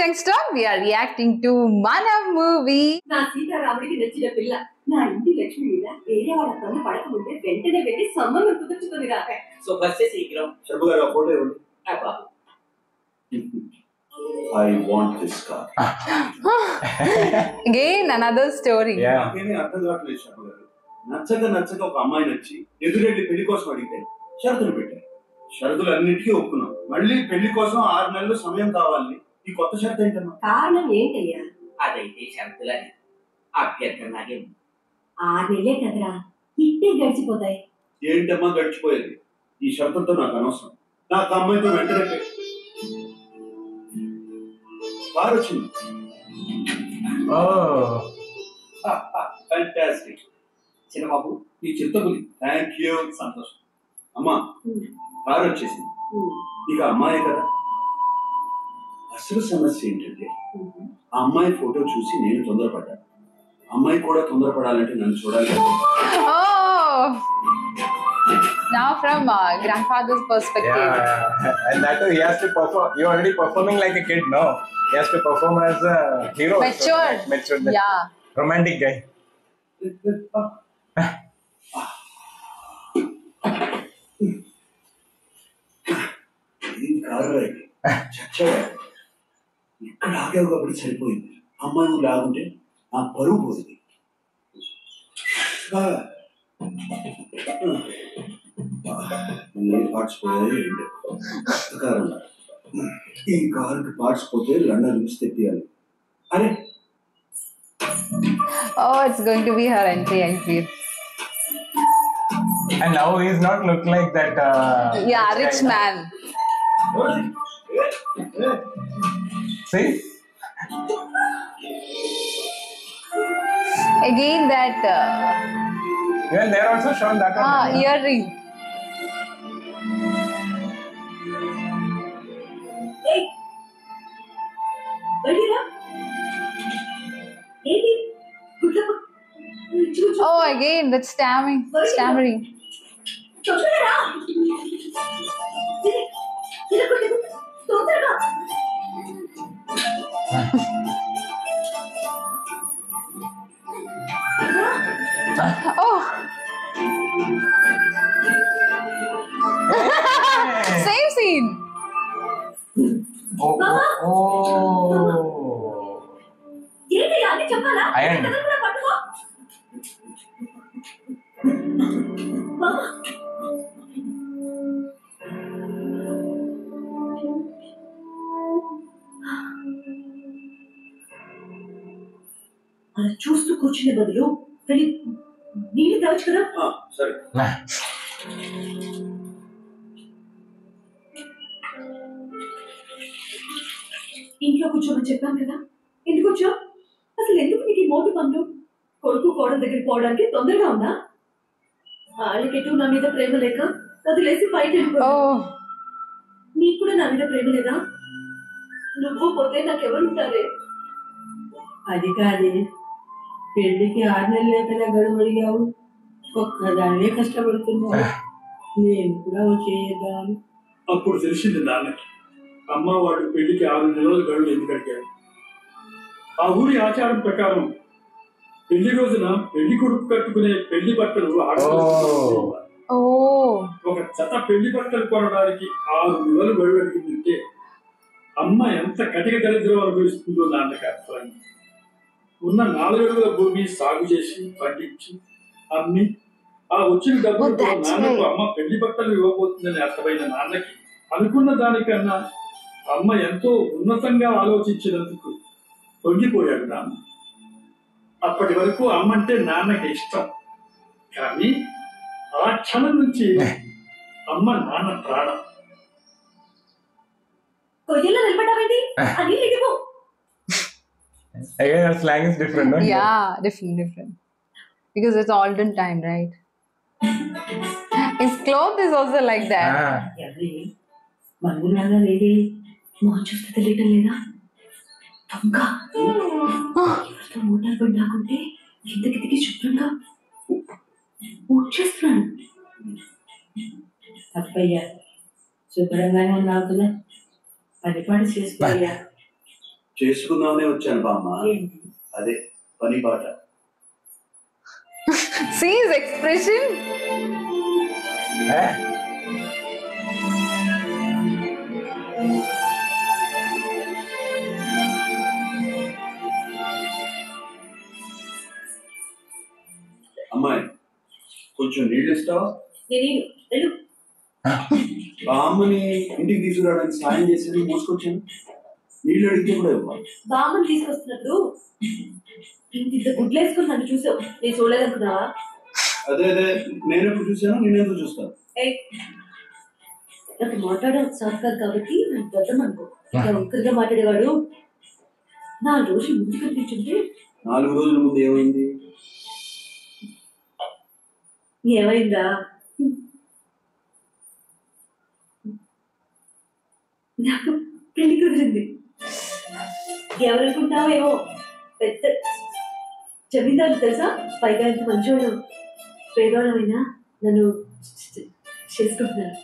Youngster, we are reacting to Mana movie. నా సీతారాముడికి నచ్చిన పిల్ల నా ఇంటి లక్ష్మి మీద వేరే వాళ్ళ కన్ను పడకముందే వెంటనే వెళ్ళి సంబంధం కుదుర్చుకొని రాక. సో ఫస్ట్ శీఘ్రం శర్మ గారు ఆ ఫోటో ఇవ్వండి. బాబు I want this car. Again another story. నాకేమీ అర్థం కావట్లేదు శర్మ గారు. నచ్చక ఒక అమ్మాయి నచ్చి ఎదురెళ్ళి పెళ్లి కోసం అడిగితే షరతులు పెట్టారు. షరతులు అన్నిటికీ ఒప్పుకున్నాం. మళ్ళీ పెళ్లి కోసం 6 నెలలు సమయం కావాలి. ఈ కొత్త షరతు ఏంటమ్మా? కారణం ఏంటయ్యా? అదైతే షరతులని అభ్యర్థనలాగే 6 నెలలే కదరా, ఇట్టే గడిచిపోతాయి. ఏంటమ్మా గడిచిపోయేది? ఈ షరతులతో నాకు అనవసరం. నాకు అమ్మాయితో వెంటనే కారు వచ్చింది. ఫ్యాంటాస్టిక్. చిన్నబాబు ఈ చిత్తపులి. Thank you. సంతోషం. అమ్మా కారు వచ్చేసింది. ఇక అమ్మాయి కదా. అసలు సమస్య ఏంటంటే ఆ అమ్మాయి ఫోటో చూసి నేను తొందరపడ్డాను. అమ్మాయి కూడా తొందరపడాలంటే నన్ను చూడాలి. Oh, now from grandfather's perspective. Yeah. And that he has to perform. You're already performing like a kid, no? He has to perform as a hero. Matured. So, matured. Yeah. Romantic guy. కారు చచ్చగా ఇక్కడ ఆగావు కాబట్టి సరిపోయింది. అమ్మాయి నువ్వు లాగుంటే ఆ పరువు పోయింది. ఏ పార్ట్స్ పోయాయి? ఈ కారుకి పార్ట్స్ పోతే లండన్ నుంచి తెప్పియాలి. అరే Oh, it's going to be her entry, I feel. And now he's not look like that. Yeah, rich man. See? Again that Even they're also shown that one. earring. ఏయ్, బయటిరా. ఏంటి? గుడ్లమ్మ. చూచు. Oh, again that stammering. తొందరగా రా. తిరగొట్టు. తొందరగా. Oh. Same scene. Oh. ఏంటి అన్ని చెప్పాలా? Iron. కథలు కూడా పట్టుకో. మామ. అలా చూస్తూ కూర్చునే బదులు వెళ్ళి నీళ్ళు తాగొచ్చు కదా. సరే. ఇంట్లో కూర్చోమని చెప్పాను కదా, ఎందుకు వచ్చావు? అసలు ఎందుకు నీకు ఈ మోటు పనులు? కొడుకు కోడల దగ్గరికి పోవడానికి తొందరగా ఉందా? వాళ్ళకెటు నా మీద ప్రేమ లేక వదిలేసి బయట వెళ్ళిపో. Oh. నీకు కూడా నా మీద ప్రేమ లేదా? నువ్వు పోతే నాకెవరుంటారే? అది కాదే, పెళ్లికి 6 నెలలే కదా గడువు అడిగావు. ఒక్కదానివే కష్టపడుతున్నావు. నేను కూడా వచ్చేద్దాం. అప్పుడు తెలిసింది నాన్నకి అమ్మ వాడు పెళ్లికి 6 నెలల గడువు ఎందుకు అడిగాడు. ఆ ఊరి ఆచారం ప్రకారం పెళ్లి రోజున పెళ్లి కొడుకు కట్టుకునే పెళ్లి బట్టలు ఒక జత పెళ్లి బట్టలు కొనడానికి 6 నెలలు గడువు అడిగిందంటే అమ్మ ఎంత కటిక దరిద్రం అనుభవిస్తుందో నాన్నకి అర్థం. ఉన్న 4 అడుగుల భూమి సాగు చేసి పండించి అమ్మి ఆ వచ్చిన డబ్బులతో నాన్నకు అమ్మ పెళ్లి బట్టలు ఇవ్వబోతుందని అర్థమైన నాన్నకి అనుకున్న దానికన్నా అమ్మ ఎంతో ఉన్నతంగా ఆలోచించినందుకు పొంగిపోయాడు నాన్న. అప్పటి వరకు అమ్మంటే నాన్నకి ఇష్టం, కానీ ఆ క్షణం నుంచి అమ్మ నాన్న ప్రాణం. కొయ్యలో నిలబడ్డావేంటి? అది ఇదిగో. Again, our slang is different, no? Yeah, different. Because it's olden time, right? His cloth is also like that. ఎవరి మనగులాగా లేదే, మొహం చూస్తే తెలియటం లేదా? దొంగ ఎవరితో మోటార్ బండి ఆకుంటే కిందకి శుభ్రంగా వచ్చేస్తున్నాను. తప్పయ్యా, శుభ్రంగానే ఉన్నావు కదా, పరిపాటు చేసుకోయ్యా. చేసుకుందామనే వచ్చాను బామ్మ. ఏంటి? అదే పని పాట. See his expression. అమ్మాయి కొంచెం నీళ్ళు ఇస్తావా? నేను వెళ్ళు. బామ్మని ఇంటికి తీసుకురావడానికి సాయం చేసి మోసుకొచ్చాను. నీళ్ళు అడిగితే కూడా ఇవ్వాలి. బామ్మని తీసుకొస్తున్నప్పుడు ఇంత గుడ్లు వేసుకుని నన్ను చూసావు, నేను చూడలేదనుకున్నావా? అదే నేను ఎప్పుడు చూసాను, నేనెందుకు చూస్తాను? నాకు మాట్లాడడం సార్ కాదు కాబట్టి నాకు పెద్దం అనుకో. ఇంకా ఒక్కరిగా మాట్లాడేవాడు 4 రోజులు ముందు కనిపించుంటే. 4 రోజుల ముందు ఏమైంది? ఏమైందా? నాకు పెళ్లి కుదిరింది. ఎవరనుకుంటావో ఏమో పెద్ద జమీందారు తెలుసా? పైగా ఎంత మంచివాడు. పేదవాడమైనా నన్ను చేసుకుంటున్నారు.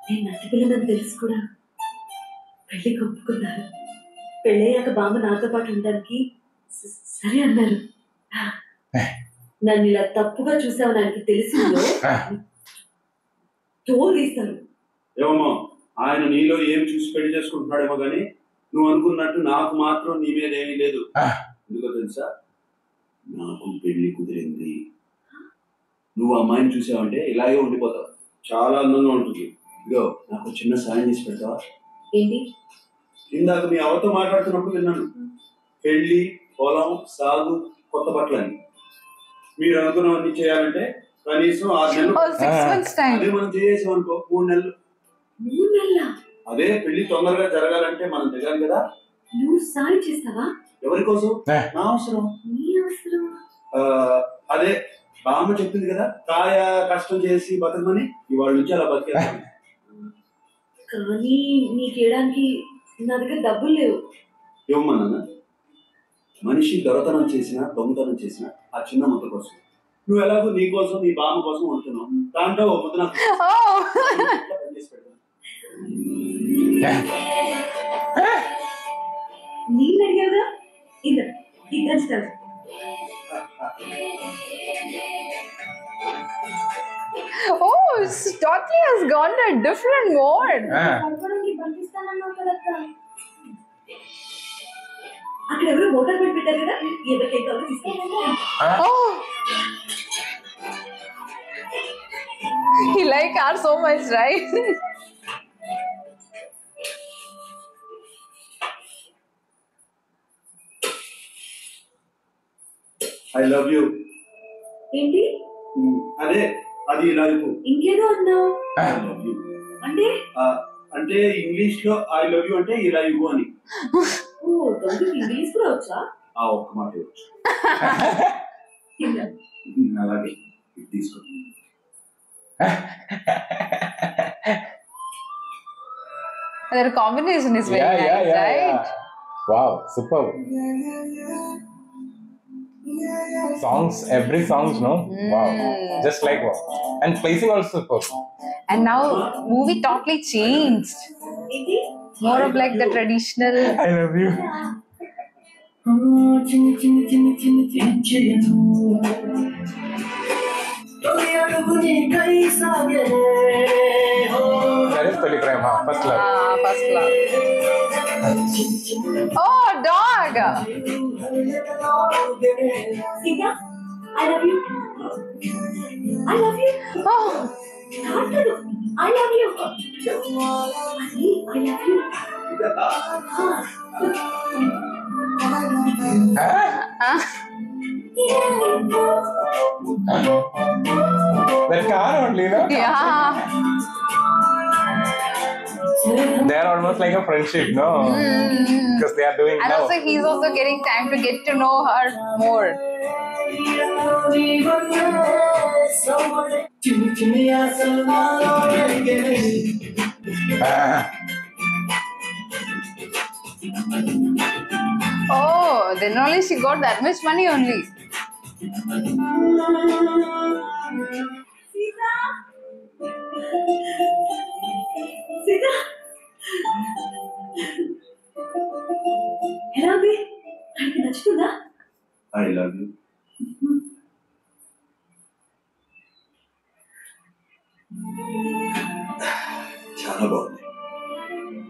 నేను నచ్చపిల్లనని తెలుసు కూడా పెళ్లికి ఒప్పుకున్నారు. పెళ్ళయ్యాక బామ్మ నాతో పాటు ఉండడానికి సరే అన్నారు. నన్ను ఇలా తప్పుగా చూసావు నాకు తెలిసిందో తోలు తీస్తాను. ఏమో ఆయన నీలో ఏం చూసి పెళ్లి చేసుకుంటున్నాడేమో కానీ నువ్వు అనుకున్నట్టు నాకు మాత్రం నీ మీద ఏమీ లేదు. ఎందుకో తెలుసా? నాకు పెళ్లి కుదిరింది. నువ్వు అమ్మాయిని చూసావంటే ఇలాగే ఉండిపోతావు. చాలా అందంగా ఉంటుంది. ఇదో నాకు చిన్న సాయం చేసి పెడతావా? ఏంటి? ఇందాక మీ అవతో మాట్లాడుతున్నప్పుడు విన్నాను. పెళ్లి, పొలం, సాగు, కొత్త బట్టలని. మీరు అనుకున్నవన్నీ చేయాలంటే కనీసం 6 నెలలు. 6 months time. అదే మనం చేసాం అనుకో 3 నెలలు. 3 నెలల? అదే పెళ్లి తొందరగా జరగాలంటే మనం దిగాలి కదా. నువ్వు సాయం చేస్తావా? ఎవరి కోసం? నా అవసరం. నీ అవసరం? అదే బామ్మ చెప్పింది కదా, కాయ కష్టం చేసి బతకమని. ఇవాళ నుంచి అలా బతికేస్తాను. కానీ నీకేయడానికి నా దగ్గర డబ్బులు లేవు. ఇవ్వమన్నా. మనిషి దొరతనం చేసినా దొంగతనం చేసినా ఆ చిన్న ముద్ద కోసం. నువ్వు ఎలాగో నీ కోసం నీ బామ్మ కోసం ఉంటున్నావు. దాంట్లో ఒక ముద్ద నాకు పనిచేసి పెడతాను. నీళ్ళు అడిగావుగా, ఇద్దరు Oh, Totally has gone to a different mode. అక్కడ ఎవరు మోటార్ పెట్టి పెట్టారు కదా, ఎవరికైతే కావాలో తీసుకెళ్ళి. Oh, he like her so much, right? I love you. ఏంటి? అదే అది ఇలా ఇవ్వు. ఇంకేదో అన్నావు. ఐ లవ్ యూ అంటే అంటే ఇంగ్లీష్ లో ఐ లవ్ యూ అంటే ఇలా ఇవ్వు అని. ఓ దొంగకి ఇంగ్లీష్ కూడా వచ్చా? ఆ ఒక్క మాట వచ్చు. అలాగే ఇది తీసుకో. Their combination is very nice, right? Wow, super. Songs, every songs, no? Wow, just like wow. And placing also superb. And now movie totally changed. ఏంటి? More of like the traditional. I love you. That is Toli Prema, first love. First love. Oh, dog. Sita, I love you. I love you. Oh, కాదు, I love you. అది, I love you. That car only, no? yeah. They are almost like a friendship, no? Because they are doing And now. also, he's also getting time to get to know her more. Oh, then only she got that much money only. Sita, Sita, ఎలా ఉంది? ఆయనకి నచ్చుతుందా? I love you. చాలా బాగుంది,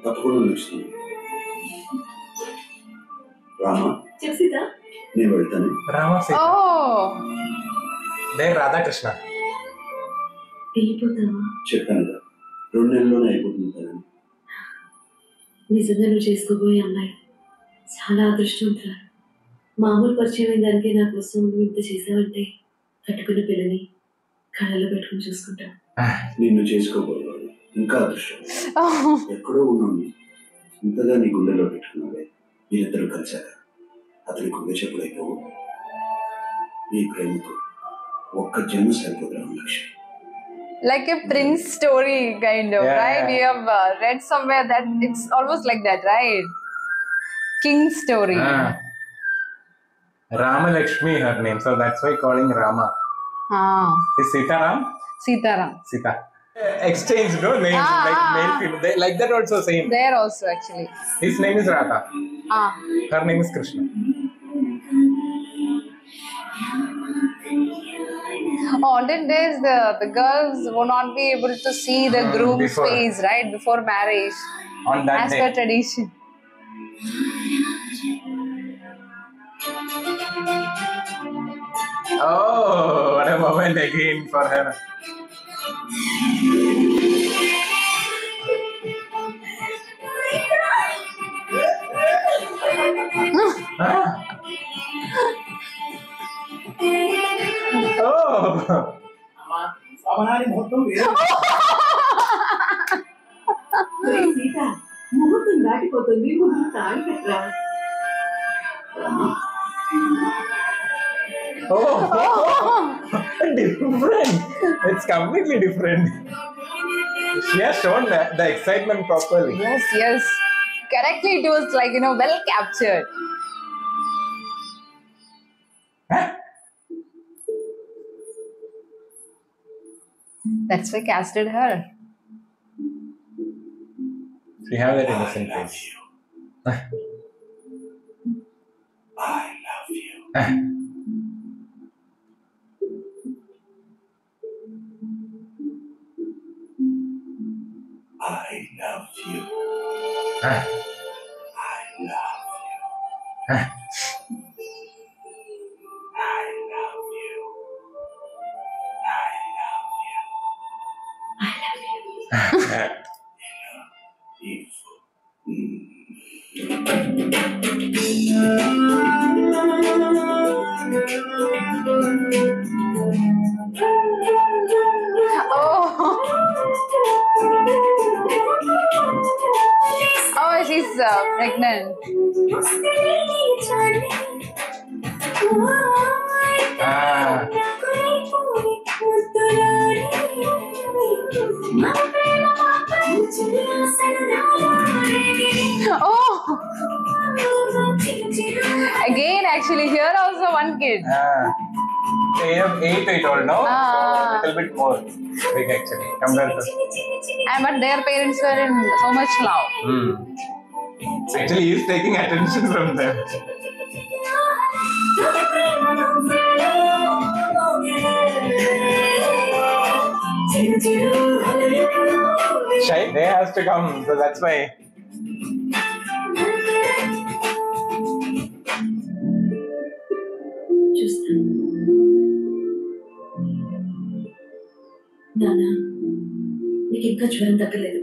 తప్పకుండా నచ్చుతుంది. రామా, చెప్పు సీత. నేను వెళ్తాను. Rama Sita. Oh, There Radha Krishna. వెళ్ళిపోతావా? చెప్పాను కదా, 2 నెలల్లోనే అయిపోతుంది కదండి. నిజంగా నువ్వు చేసుకోబోయే అమ్మాయి చాలా అదృష్టవంతురాలు. మామూలు పరిచయం అయిన దానికే నా కోసం నువ్వు ఇంత చేసావంటే కట్టుకున్న పిల్లని కళ్ళలో పెట్టుకుని చూసుకుంటా. నిన్ను చేసుకోబోయేవాడు ఇంకా అదృష్టం. oh, ఎక్కడో ఉన్నాను, ఇంతగా నీ గుండెలో పెట్టుకున్నావే. మీరిద్దరు కలిశాక అతని గుండె చెప్పుడైపోవు. నీ ప్రేమకు ఒక్క జన్మ సరిపోతున్నా లక్ష్యం. like a prince story kind of, Yeah, right? yeah. We have read somewhere that it's almost like that, right? King story. Rama Lakshmi her name, so that's why calling Rama. Ah, Is Sita Ram? Sitaram. Sita. Exchange, no names, like male female. They, like that also same. There also actually. His name is Radha. Ah, Her name is Krishna. olden days the girls would not be able to see the groom's before. face, right, before marriage, On that as day. per tradition. Oh, what a moment again for her. Ah. Oh. ఒరేయ్ సీత, ముహూర్తం దాటిపోతుంది, ముందు తాళి కట్టరా. Oh. Different. It's completely different. She has shown the excitement properly. Yes, yes. Correctly, it was like, well captured. That's why casted her. She have that innocent face. I love you. I love you. Ah. I love you. Ah. I love you. I love you. Beautiful. Oh. Oh, she's pregnant. Ah. Oh. Again, actually, here also one kid. Ah. They have 8 I told, no? Ah. So, little bit more big actually compared to. But their parents were in so much love. Actually, he is taking attention from them. Shy, they has to come, so that's why. చూస్తాను. నాన్న, నీకు ఇంకా జ్వరం తగ్గలేదు.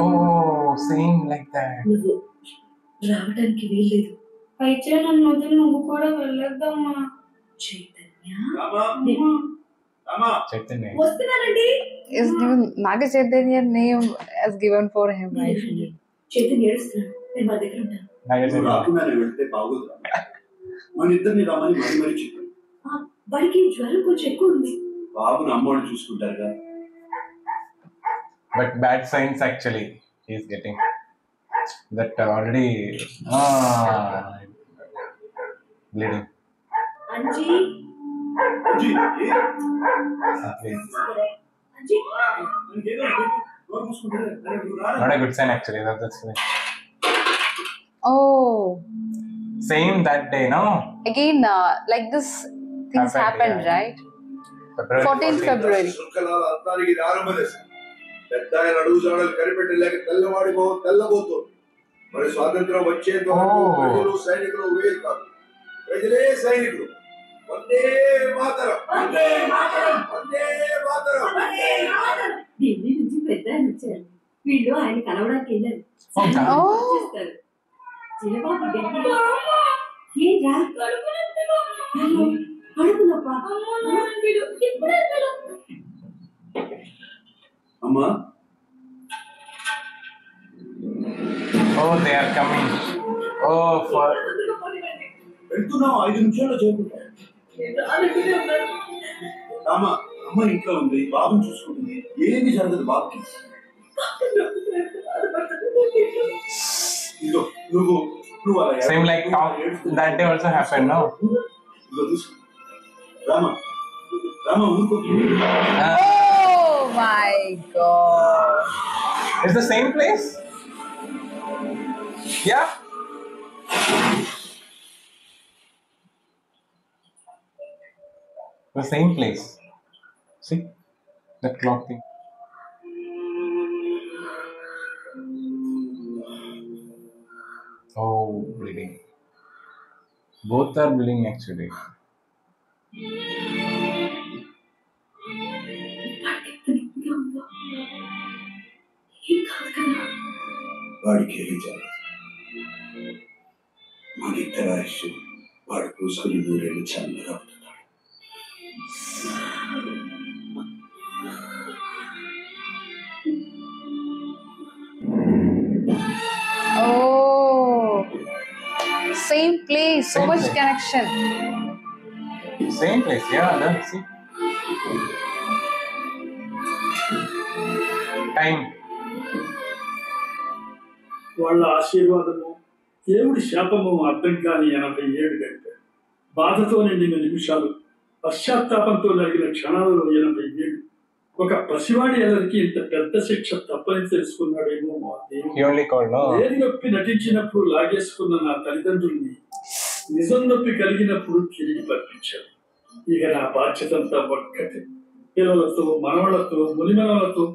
Oh, same like that. నువ్వు రావడానికి వీల్లేదు. అయితే నన్ను వదిలి నువ్వు కూడా వెళ్ళొద్దమ్మా. చైతన్య, Chaitanya. వస్తున్నానండి. Is given Naga Chaitanya name as given for him, I feel. Chaitanya ఏడుస్తున్నాడు, నేను మా దగ్గర ఉంటాను. Naga నువ్వు Chaitanya. రాకుండా నేను వెళ్తే బాగోదు. మన ఇద్దరిని రమ్మని మరీ చెప్పాను. వాడికి జ్వరం కొంచెం ఎక్కువ ఉంది. బాబుని అమ్మోళ్ళు చూసుకుంటారుగా. But bad signs actually he is getting. That already bleeding. Anji, అజ్జి, A? Please. Anji, నీకేదో నోరు మూసుకుంటే, అరే నువ్వు రారా? Not a good sign actually. That's why. Oh, Same that day, no? again, like this things happened, Yeah. right? February 14th February. శృంఖలాల అంతానికి ఇది ఆరంభ దశ. పెద్ద ఆయన అడుగు జాడలు కనిపెట్టలేక తెల్లవాడి మొహం తెల్లబోతోంది. మరి స్వాతంత్రం వచ్చేంత వరకు ప్రజలు సైనికులు వేరు కాదు, ప్రజలే సైనికులు. వందే మాతరం, వందే మాతరం, వందే మాతరం. ఢిల్లీ నుంచి పెద్ద ఆయన వచ్చారు. వీళ్ళు ఆయన కలవడానికి వెళ్ళారు. Oh. చేస్తారు. చిన్నబాబు ఢిల్లీ. ఏం రా? కడుపు నొప్పా? అమ్మా, Oh, they are coming. Oh, for వెళ్తున్నావు, 5 నిమిషాల్లో చేరుకుంటా. రామా, అమ్మ ఇంట్లో ఉంది, బాబుని చూసుకుంటుంది, ఏమి జరగదు బాబుకి. ఇదిగో, నువ్వు అలా same like that day also happened, no? ఇదిగో చూసుకో. రామా, ఊరుకో. Oh my God. It's the same place? Yeah? The same place. See? That clock thing. Oh, bleeding. Both are bleeding actually. వాడికి ఏమి జరగదు. మన ఇద్దరు ఆయుష్ వాడు పూసుకుని 100 ఏళ్ళు చల్లగా అవుతున్నాడు. Oh, same place. So Same much place. connection. Same place, yeah, then see. Time. వాళ్ళ ఆశీర్వాదము, దేవుడి శాపము అర్థం కాని 87 గంటలు, బాధతో నిండిన నిమిషాలు, పశ్చాత్తాపంతో నలిగిన క్షణాలలో 80 ఏళ్ళు. ఒక పసివాడి ఎల్లరికి ఇంత పెద్ద శిక్ష తప్పని తెలుసుకున్నాడేమో మా దేవుడు. He only called, no? ఏది నొప్పి నటించినప్పుడు లాగేసుకున్న నా తల్లిదండ్రుల్ని నిజం నొప్పి కలిగినప్పుడు తిరిగి పంపించాడు. ఇక నా బాధ్యతంతా ఒక్కటే, పిల్లలతో, మనవళ్లతో, మునిమనవలతో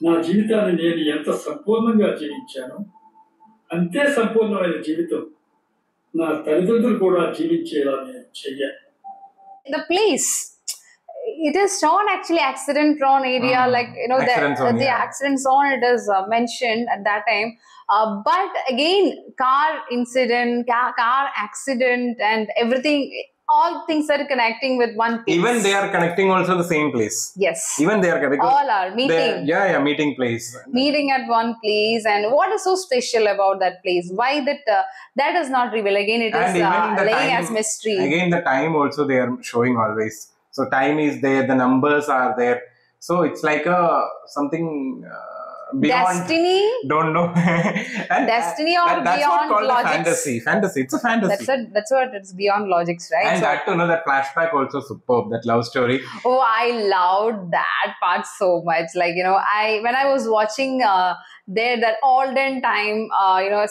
నా జీవితాన్ని నేను ఎంత సంపూర్ణంగా జీవించానో అంతే సంపూర్ణమైన జీవితం నా తల్లిదండ్రులు కూడా జీవించేలా నేను చెయ్యాలి. The place. It is not actually accident prone area, like Accident zone, the yeah. accident zone. It is mentioned at that time, but again, car incident, car accident, and everything. All things are connecting with one place. Even they are connecting also the same place. Yes. Even they are connecting. All are meeting. Yeah, meeting place. Meeting at one place, and what is so special about that place? Why that is not revealed? Again, it is And even the laying time, as mystery. Again, the time also they are showing always. So time is there, the numbers are there. So it's like a something beyond. Destiny. Don't know. And Destiny or that's beyond what called logics. fantasy. Fantasy. It's a fantasy. That's what it's beyond logics, right? And So- that to know that flashback also superb. That love story. Oh, I loved that part so much. Like, when I was watching that olden time,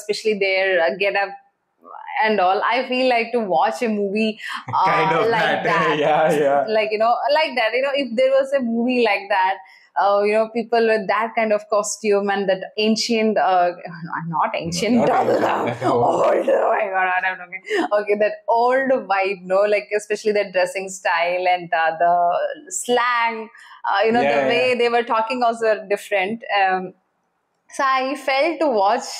especially their get up and all, I feel like to watch a movie Kind of like that. Yeah. Like, like that. If there was a movie like that, people with that kind of costume and that ancient, not ancient, Not old, ancient. old, oh my God, what I'm talking. Okay, that old vibe, like especially the dressing style and the slang, the Yeah, way yeah. they were talking also different. So I felt to watch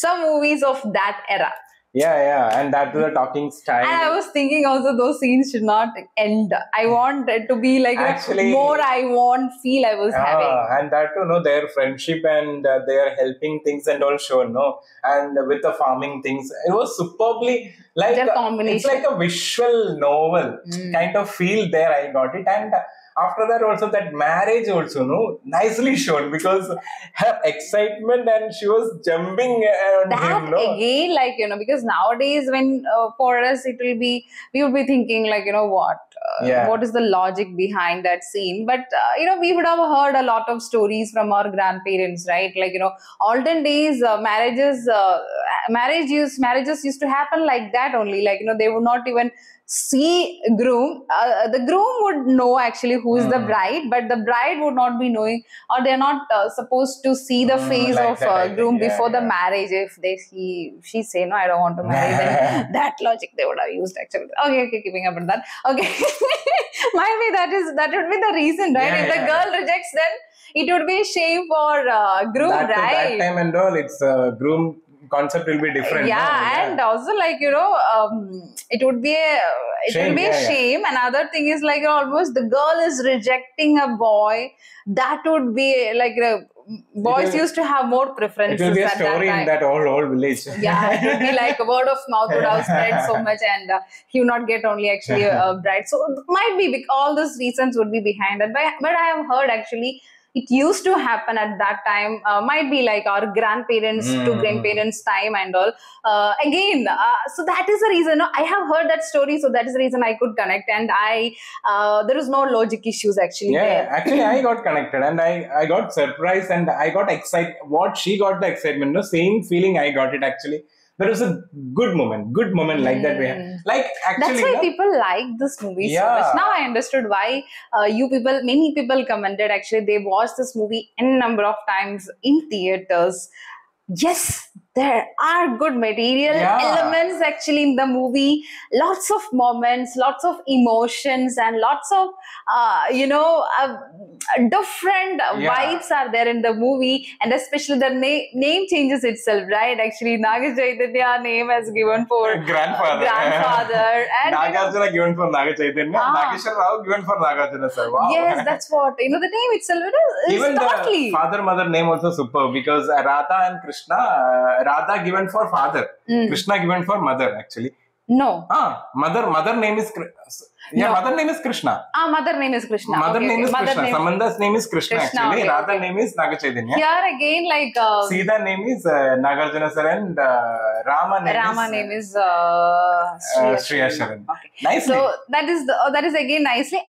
some movies of that era. Yeah. And that to the talking style. And I was thinking also those scenes should not end. I want it to be like Actually- more I want feel I was having. And that to know their friendship and their helping things and all shown, no? And with the farming things, it was superbly like Their combination. It's like a visual novel kind of feel there. I got it, and after that also that marriage also, no, nicely shown because her excitement and she was jumping on That him, no? again, like, because nowadays when for us it will be, we would be thinking like, what? Yeah. what is the logic behind that scene. But we would have heard a lot of stories from our grandparents, right? Like, olden days, marriages used to happen like that only. Like, they would not even see groom. The groom would know actually who is the bride, but the bride would not be knowing, or they're not supposed to see the face like of that, I think. groom Yeah, before the yeah. marriage. If she say no, I don't want to marry, then that logic they would have used actually. Okay, keeping up with that. Okay, might be that would be the reason, right? Yeah, If the yeah. girl rejects, then it would be a shame for groom, That right? time and all, it's groom concept will be different. Yeah, no? and also like it would be a Shame, yeah, yeah. shame. Another thing is like almost the girl is rejecting a boy. That would be like boys will- used to have more It preferences will be a at that story time. in that whole village. Yeah, it would be like word of mouth would have spread so much, and he would not get only actually a bride. So might be all those reasons would be behind it. But I have heard actually it used to happen at that time. Might be like our grandparents to grandparents time and all. So that is the reason. I have heard that story, so that is the reason I could connect, and there is no logic issues actually Yeah, there. actually, I got connected and I got surprised and I got excited. What she got the excitement, no, same feeling I got it actually. There was a good moment like that. Like actually, That's why no? people like this movie so Yeah. much. Now I understood why many people commented actually they watched this movie n number of times in theaters. Yes, there are good material Yeah. elements actually in the movie. Lots of moments, lots of emotions, and lots of different Yeah. vibes are there in the movie. And especially the name changes itself, right? Actually, Naga Chaitanya name has given for Grandfather. and Nagarjuna given for Naga Chaitanya, Nageshwar Rao given for Nagarjuna sir. Wow. yes, that's what the name itself is Even totally. the father mother name also super because Radha and Krishna, Radha given for father, Krishna given for mother actually. No. Mother name is No. mother name is Krishna. Mother name is Krishna. Mother Okay, name okay. is Mother Krishna. name- Samanda's name is Krishna, Krishna, actually. okay, Radha okay. name is Naga Chaitanya. Here again, like Sita name is Nagarjuna sir and Rama name is Shriya Shriya Sharan. Okay. Nicely. So that is again nicely.